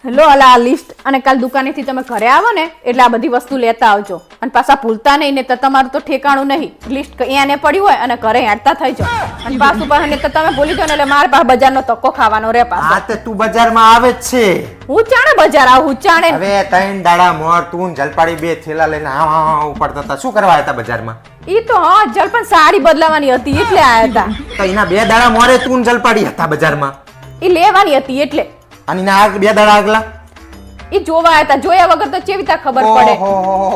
Hello અલા આ list અને કાલ દુકાનેથી તમે ઘરે આવો ને એટલે આ બધી વસ્તુ લેતા આવજો અને પાછા ભૂલતા નહીં ને તો તમારું તો ઠેકાણું નહીં લિસ્ટ અહીંયાને પડ્યું હોય અને ઘરે હેડતા થઈ જાઓ અને પાછું પાછું તો તમે ભૂલી જાઓ ને એટલે મારા પાસે બજારનો ધક્કો ખાવાનો રે પાછો. હા તે તું બજારમાં આવે જ છે. હું ચાણે બજાર આવું હું ચાણે હવે 3 દાડા મોર તું જલપાડી 2 થેલા લઈને હા ઉપાડતા હતા. શું કરવા આવ્યા હતા બજારમાં? ઈ તો હા જલ પણ સાડી બદલાવાની હતી એટલે આયા હતા. તો એના 2 દાડા મોરે તું જલપાડી હતા બજારમાં. ઈ લેવાની હતી એટલે અને એના 2 દાડા આગલા ઈ જોવા આયા હતા. જોયા વગર તો કેવી રીતે ખબર પડે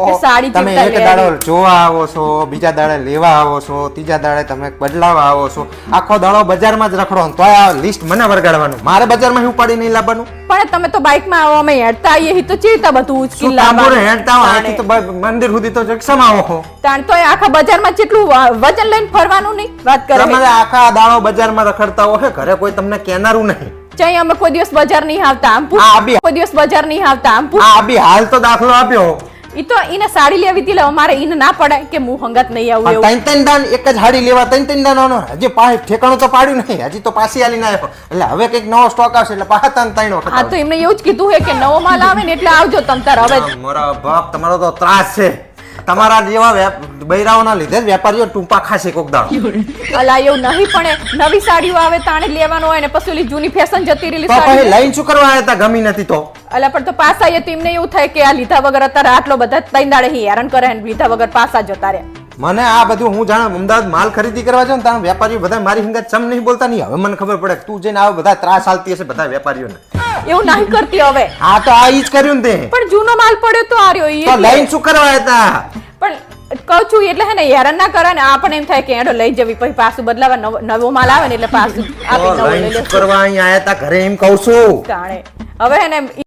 કે સાડી તમે એક દાડો જોવા આવો છો, બીજા દાડે લેવા આવો છો, ત્રીજા દાડે તમે બદલાવા આવો છો. આખો દાડો બજારમાં જ રખડો તો આ લિસ્ટ મને વરગાડવાનું. મારે બજારમાં હું ઉપાડી નહીં લાવવાનું. પણ તમે તો બાઇકમાં આવો અમે હેડતા આવીએ ઈ તો ચેતા બધું ઉચકી શું તાંબુરે હેડતા હો આથી તો મંદિર સુધી તો રિક્ષામાં આવો છો. તાણ તો આખા બજારમાં કેટલું વજન લઈને ફરવાનું નહીં વાત કરે. તમારે આખા દાડો બજારમાં રખડતા હો હે ઘરે કોઈ તમને કહેનારું નહીં. ચાઈ અમે કોઈ દિવસ બજાર નહીં આવતા આમ કોઈ દિવસ બજાર નહીં આવતા આમ આ બી હાલ તો દાખલો આપ્યો. ઈ તો ઈને સાડી લેવી હતી અમારે ઈને ના પડાય કે હું હંગાત નહીં આવું એવું. ત્રણ દાન એક જ હાડી લેવા ત્રણ દાન હજી પાછી ઠેકાણું તો પાડ્યું નહીં. હજી તો પાછી આલીને આવ્યો એટલે હવે કઈક નવો સ્ટોક આવશે એટલે પાછા ત્રણ વખત. હા તો એમને એવું જ કીધું હે કે નવો માલ આવે ને એટલે આવજો તમ તાર. હવે મારા બાપ તમારો તો ત્રાસ છે. તમારા જેવા બૈરાઓના લીધે જ વેપારીઓ ટૂંપા ખાશે કોક દાડો. અલા એવું નહીં પણ નવી સાડીઓ આવે તાણે લેવાનું હોય ને પછી ઓલી જૂની ફેશન જતી રહેલી તો સાડી પછી લાઈન શું કરવા આવ્યા હતા? ગમી નથી તો અલા પણ તો પાસા આવીએ તો એમને એવું થાય કે આ લીધા વગર અત્યારે આટલો બધા ત્રણ દાડે હેરાન કરે ને લીધા વગર પાસા જતા રહ્યા. મને આ બધું હું જાણ અમદાવાદ માલ ખરીદી કરવા જાઉં ને ત્યાં વેપારીઓ બધા મારી હંગાત ચમ નહીં બોલતા નહીં. હવે મને ખબર પડે તું જઈને આવો બધા ત્રાસ હાલતી હશે બધા વેપારીઓને. એવું નહીં કરતી હવે. હા તો આ ઈ જ કર્યું ને તે. પણ જૂનો માલ પડ્યો તો આ રહ્યો ઈ તો લાઈન શું કરવા હતા? પણ કહું છું એટલે હે ને હેરાન ના કરે ને આપણને એમ થાય કે એડો લઈ જવી પછી પાછું બદલાવા નવો માલ આવે ને એટલે પાછું આપી નવો લઈ લે. કરવા અહીં આયા તા ઘરે એમ કહું છું. જાણે હવે હે ને